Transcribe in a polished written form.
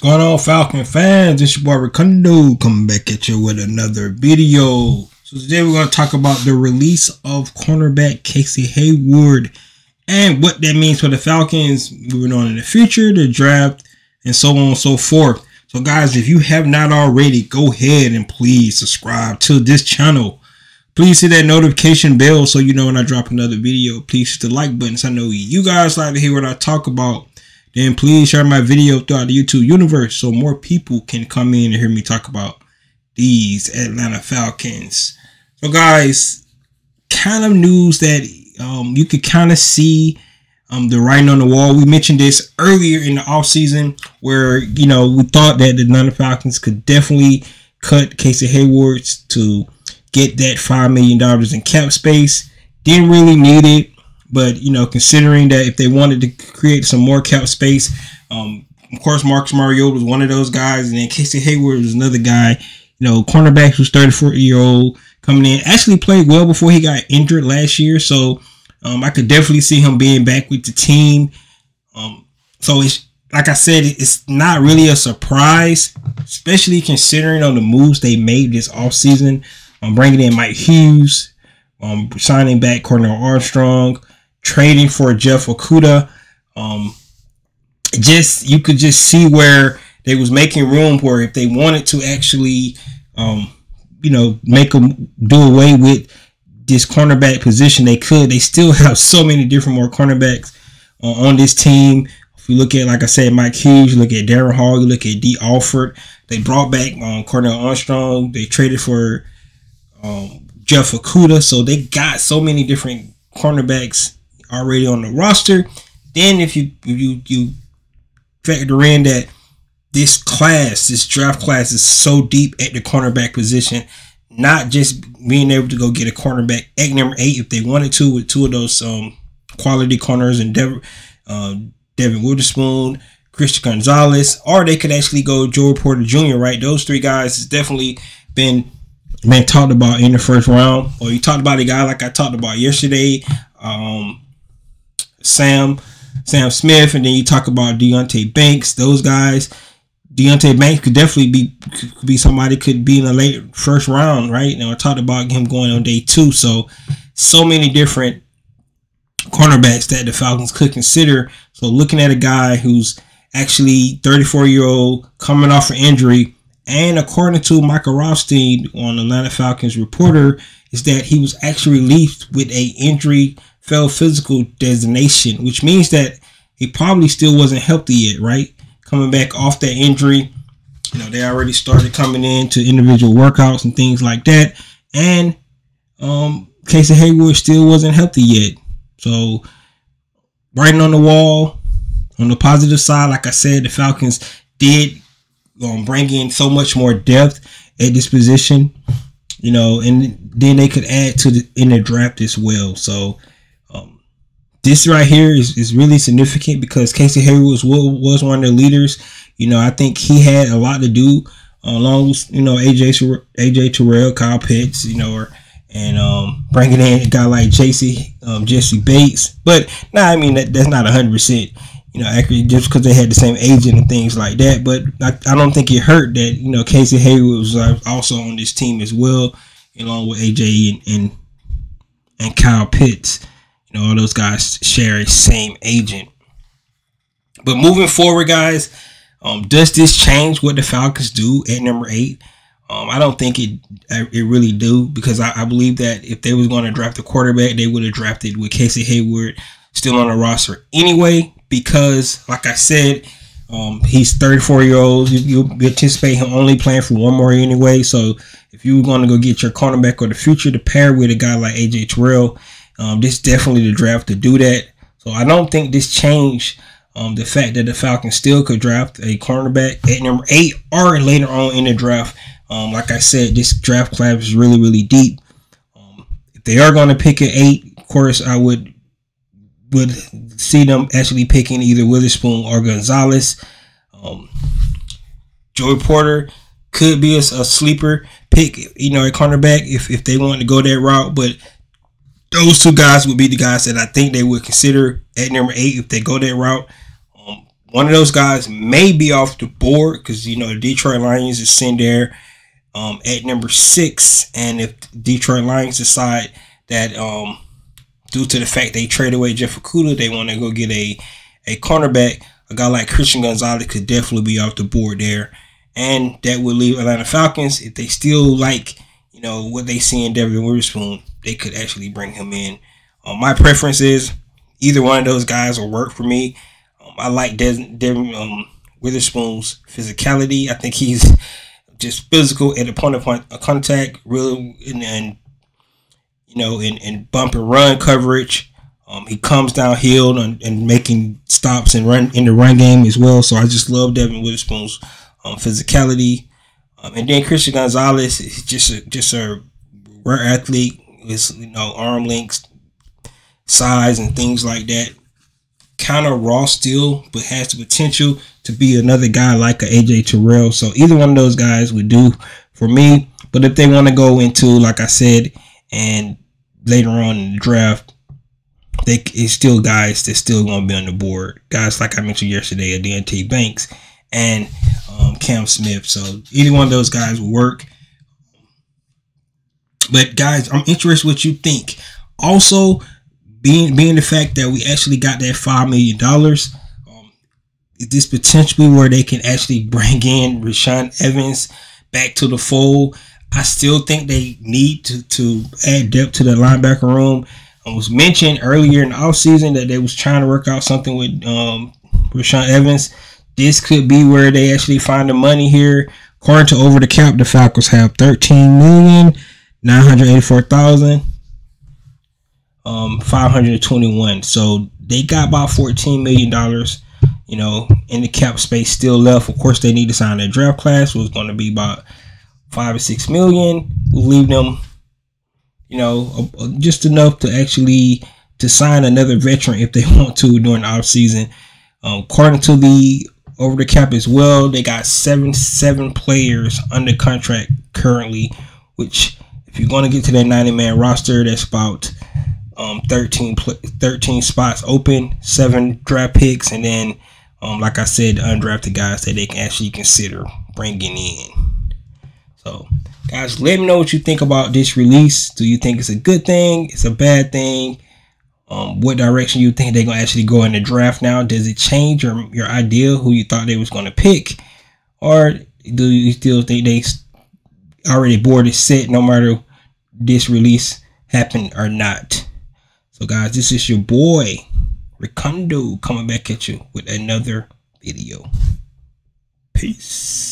Going on, Falcon fans? It's your boy Ricondo coming back at you with another video. So today we're going to talk about the release of cornerback Casey Hayward and what that means for the Falcons moving on in the future, the draft, and so on and so forth. So guys, if you have not already, go ahead and please subscribe to this channel. Please hit that notification bell so you know when I drop another video. Please hit the like button so I know you guys like to hear what I talk about. Then please share my video throughout the YouTube universe so more people can come in and hear me talk about these Atlanta Falcons. So guys, kind of news that you could kind of see the writing on the wall. We mentioned this earlier in the offseason where, you know, we thought that the Atlanta Falcons could definitely cut Casey Hayward to get that $5 million in cap space. Didn't really need it. But, you know, considering that if they wanted to create some more cap space, of course, Marcus Mariota was one of those guys. And then Casey Hayward was another guy. You know, cornerback who's 34-year-old coming in. Actually played well before he got injured last year. So I could definitely see him being back with the team. So it's like I said, it's not really a surprise, especially considering on the moves they made this offseason. Bringing in Mike Hughes, signing back Cornell Armstrong, trading for Jeff Okudah. You could just see where they was making room where if they wanted to actually, you know, make them do away with this cornerback position, they could. They still have so many different more cornerbacks on this team. If you look at, like I said, Mike Hughes, you look at Darren Hall, you look at D. Alford. They brought back Cornell Armstrong. They traded for Jeff Okudah. So they got so many different cornerbacks already on the roster. Then if you factor in that this draft class is so deep at the cornerback position, not just being able to go get a cornerback at number 8 if they wanted to with two of those quality corners and Devin Witherspoon, Christian Gonzalez, or they could actually go Joey Porter Jr., right? Those three guys has definitely been talked about in the first round. Or you talked about a guy like I talked about yesterday, Sam Smith, and then you talk about Deonte Banks. Those guys, Deonte Banks could definitely be somebody could be in the late first round, right? Now I talked about him going on day 2. So many different cornerbacks that the Falcons could consider. So looking at a guy who's actually 34-year-old coming off an injury, and according to Michael Rothstein on Atlanta Falcons reporter, is that he was actually released with a injury failed physical designation, which means that he probably still wasn't healthy yet, right? Coming back off that injury, you know, they already started coming into individual workouts and things like that. And Casey Hayward still wasn't healthy yet. So writing on the wall, on the positive side, like I said, the Falcons did bring in so much more depth at this position, you know, and then they could add to in the draft as well. So this right here is really significant because Casey Hayward was one of the leaders. You know, I think he had a lot to do along with, you know, AJ Terrell, Kyle Pitts, you know, and bringing in a guy like Jesse Bates. But I mean that's not 100%. You know, accurate just because they had the same agent and things like that. But I don't think it hurt that, you know, Casey Hayward was also on this team as well, along with AJ and Kyle Pitts. You know, all those guys share a same agent. But moving forward, guys, does this change what the Falcons do at number 8? I don't think it really do, because I believe that if they was going to draft a quarterback, they would have drafted with Casey Hayward still on the roster anyway. Because, like I said, he's 34-year-old. You anticipate him only playing for one more year anyway. So if you were going to go get your cornerback of the future to pair with a guy like AJ Terrell, this is definitely the draft to do that. So I don't think this changed the fact that the Falcons still could draft a cornerback at number 8 or later on in the draft. Like I said, this draft class is really, really deep. If they are going to pick an 8, of course, I would see them actually picking either Witherspoon or Gonzalez. Joey Porter could be a sleeper pick, you know, a cornerback if they want to go that route. But those two guys would be the guys that I think they would consider at number 8 if they go that route. one of those guys may be off the board because, you know, the Detroit Lions is sitting there at number 6. And if Detroit Lions decide that due to the fact they trade away Jeff Okudah, they want to go get a cornerback, a guy like Christian Gonzalez could definitely be off the board there. And that would leave Atlanta Falcons, if they still like, you know, what they see in Devin Witherspoon, they could actually bring him in. My preference is either one of those guys will work for me. I like Devin Witherspoon's physicality. I think he's just physical at the point of contact, really, and you know, in bump and run coverage. He comes downhill and making stops and run in the run game as well. So I just love Devin Witherspoon's physicality. And then Christian Gonzalez is just a rare athlete with, you know, arm lengths, size, and things like that. Kind of raw still, but has the potential to be another guy like a AJ Terrell. So either one of those guys would do for me. But if they want to go into, like I said, and later on in the draft, it's still guys that's still going to be on the board. Guys like I mentioned yesterday, Deonte Banks and Cam Smith. So either one of those guys will work. But guys, I'm interested what you think. Also, being the fact that we actually got that $5 million, is this potentially where they can actually bring in Rashaan Evans back to the fold? I still think they need to add depth to the linebacker room. It was mentioned earlier in the offseason that they was trying to work out something with Rashaan Evans. This could be where they actually find the money here. According to Over the Cap, the Falcons have $13,984,521. So they got about $14 million, you know, in the cap space still left. Of course, they need to sign their draft class, which was going to be about $5 or $6 million. We'll leave them, you know, just enough to actually to sign another veteran if they want to during the offseason. According to the Over the Cap as well, they got seven players under contract currently, which if you're going to get to that 90-man roster, that's about 13 spots open, 7 draft picks, and then like I said, the undrafted guys that they can actually consider bringing in. So guys, let me know what you think about this release. Do you think it's a good thing? It's a bad thing? What direction you think they're going to actually go in the draft now? Does it change your idea who you thought they was going to pick? Or do you still think they already board is set no matter this release happened or not? So guys, this is your boy Ricondo coming back at you with another video. Peace.